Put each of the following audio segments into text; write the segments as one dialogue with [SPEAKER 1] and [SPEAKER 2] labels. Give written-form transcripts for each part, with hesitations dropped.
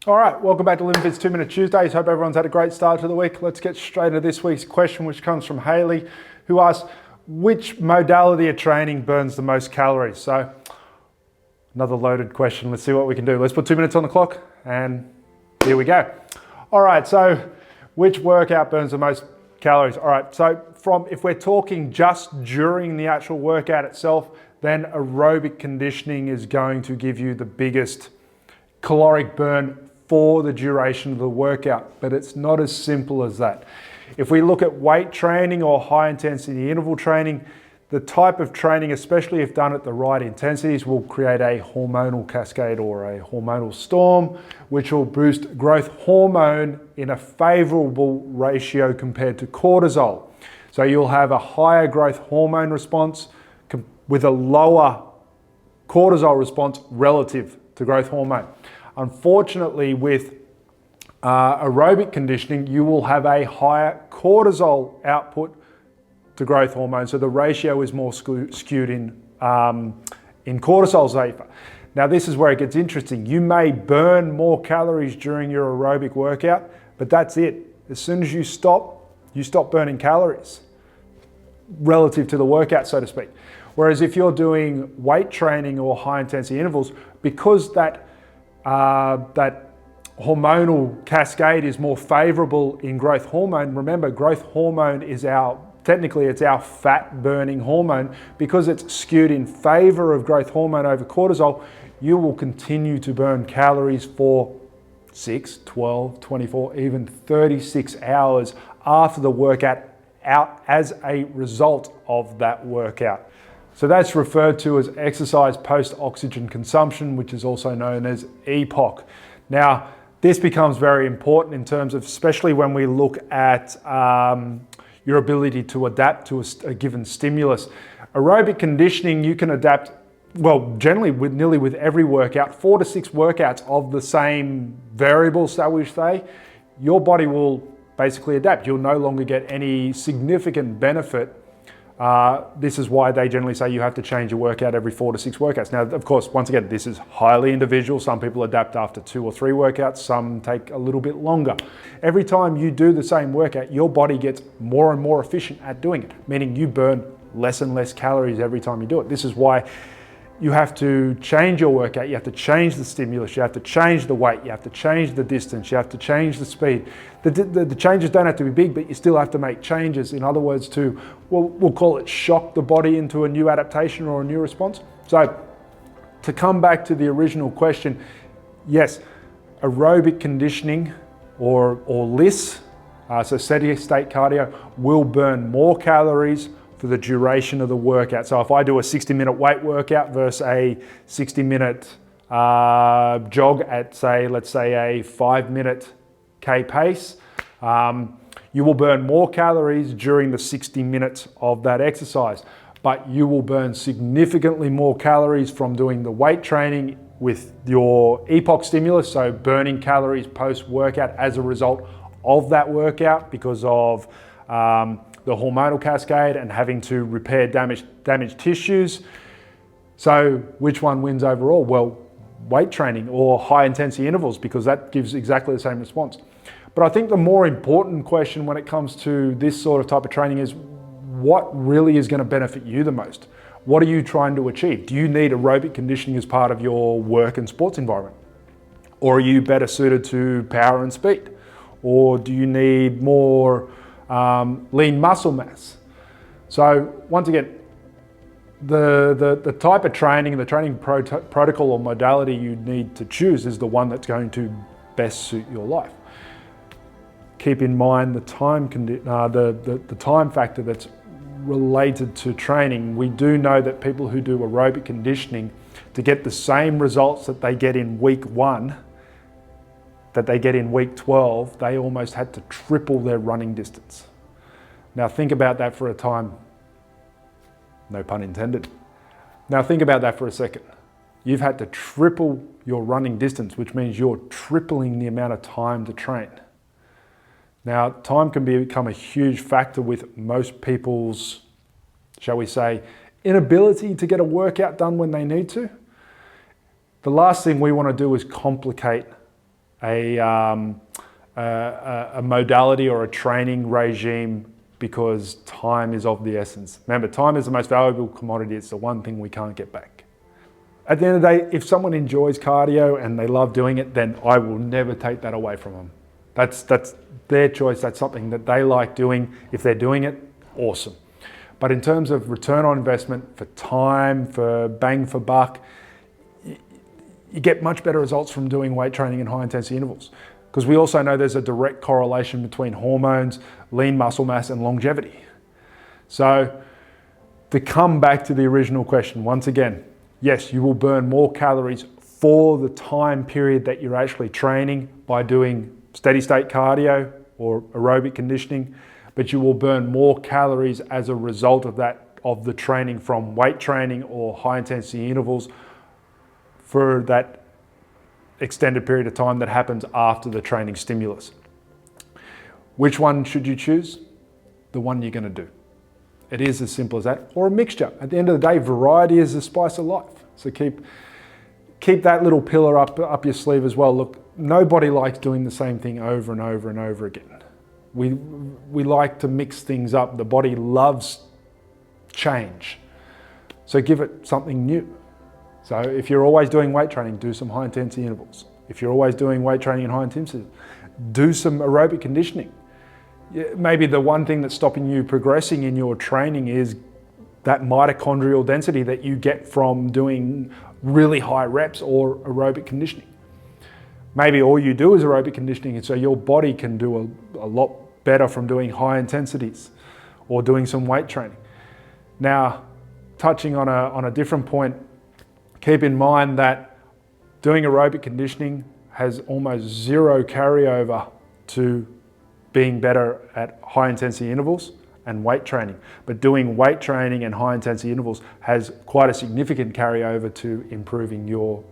[SPEAKER 1] All right, welcome back to LimFit's 2 Minute Tuesdays. Hope everyone's had a great start to the week. Let's get straight into this week's question, which comes from Haley, who asks, which modality of training burns the most calories? So, another loaded question. Let's see what we can do. Let's put 2 minutes on the clock, and here we go. All right, so which workout burns the most calories? All right, so if we're talking just during the actual workout itself, then aerobic conditioning is going to give you the biggest caloric burn for the duration of the workout, but it's not as simple as that. If we look at weight training or high intensity interval training, the type of training, especially if done at the right intensities, will create a hormonal cascade or a hormonal storm, which will boost growth hormone in a favorable ratio compared to cortisol. So you'll have a higher growth hormone response with a lower cortisol response relative to growth hormone. Unfortunately, with aerobic conditioning, you will have a higher cortisol output to growth hormone, so the ratio is more skewed in cortisol favor. Now, this is where it gets interesting. You may burn more calories during your aerobic workout, but that's it. As soon as you stop burning calories relative to the workout, so to speak. Whereas if you're doing weight training or high intensity intervals, because that hormonal cascade is more favorable in growth hormone. Remember, growth hormone is technically it's our fat burning hormone. Because it's skewed in favor of growth hormone over cortisol, you will continue to burn calories for 6, 12, 24, even 36 hours after the workout out as a result of that workout. So that's referred to as exercise post-oxygen consumption, which is also known as EPOC. Now, this becomes very important in terms of, especially when we look at your ability to adapt to a given stimulus. Aerobic conditioning, you can adapt, well, generally nearly with every workout, 4 to 6 workouts of the same variables, shall we say, your body will basically adapt. You'll no longer get any significant benefit. This is why they generally say you have to change your workout every 4 to 6 workouts. Now, of course, once again, this is highly individual. Some people adapt after 2 or 3 workouts. Some take a little bit longer. Every time you do the same workout, your body gets more and more efficient at doing it, meaning you burn less and less calories every time you do it. This is why you have to change your workout. You have to change the stimulus. You have to change the weight. You have to change the distance. You have to change the speed. The changes don't have to be big, but you still have to make changes. In other words, we'll call it shock the body into a new adaptation or a new response. So to come back to the original question, yes, aerobic conditioning or LISS, so steady state cardio, will burn more calories for the duration of the workout. So if I do a 60-minute weight workout versus a 60-minute jog at, let's say a 5-minute K pace, you will burn more calories during the 60 minutes of that exercise, but you will burn significantly more calories from doing the weight training with your EPOC stimulus, so burning calories post-workout as a result of that workout because of the hormonal cascade and having to repair damaged tissues. So which one wins overall? Well, weight training or high intensity intervals, because that gives exactly the same response. But I think the more important question when it comes to this sort of type of training is what really is going to benefit you the most? What are you trying to achieve? Do you need aerobic conditioning as part of your work and sports environment? Or are you better suited to power and speed? Or do you need more lean muscle mass? So once again, the type of training, the training protocol or modality you need to choose is the one that's going to best suit your life. Keep in mind the time factor that's related to training. We do know that people who do aerobic conditioning, to get the same results that they get in week 1, that they get in week 12, they almost had to triple their running distance. Now think about that for a time. No pun intended. Now think about that for a second. You've had to triple your running distance, which means you're tripling the amount of time to train. Now, time can become a huge factor with most people's, shall we say, inability to get a workout done when they need to. The last thing we want to do is complicate a modality or a training regime because time is of the essence. Remember, time is the most valuable commodity. It's the one thing we can't get back. At the end of the day, if someone enjoys cardio and they love doing it, then I will never take that away from them. That's their choice. That's something that they like doing. If they're doing it, awesome. But in terms of return on investment for time, for bang for buck, you get much better results from doing weight training and high intensity intervals. Because we also know there's a direct correlation between hormones, lean muscle mass, and longevity. So to come back to the original question, once again, yes, you will burn more calories for the time period that you're actually training by doing steady state cardio or aerobic conditioning, but you will burn more calories as a result of that, of the training from weight training or high intensity intervals for that extended period of time that happens after the training stimulus. Which one should you choose? The one you're going to do. It is as simple as that, or a mixture. At the end of the day, variety is the spice of life. So keep that little pillar up your sleeve as well. Look, nobody likes doing the same thing over and over and over again. We like to mix things up. The body loves change. So give it something new. So if you're always doing weight training, do some high intensity intervals. If you're always doing weight training and high intensity, do some aerobic conditioning. Maybe the one thing that's stopping you progressing in your training is that mitochondrial density that you get from doing really high reps or aerobic conditioning. Maybe all you do is aerobic conditioning, and so your body can do a lot better from doing high intensities or doing some weight training. Now, touching on a different point, keep in mind that doing aerobic conditioning has almost zero carryover to being better at high intensity intervals and weight training. But doing weight training and high intensity intervals has quite a significant carryover to improving your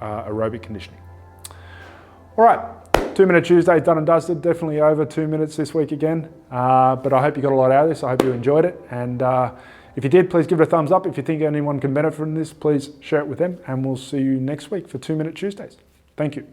[SPEAKER 1] aerobic conditioning. All right, 2 Minute Tuesday done and dusted. Definitely over 2 minutes this week again. But I hope you got a lot out of this. I hope you enjoyed it. And if you did, please give it a thumbs up. If you think anyone can benefit from this, please share it with them. And we'll see you next week for 2 Minute Tuesdays. Thank you.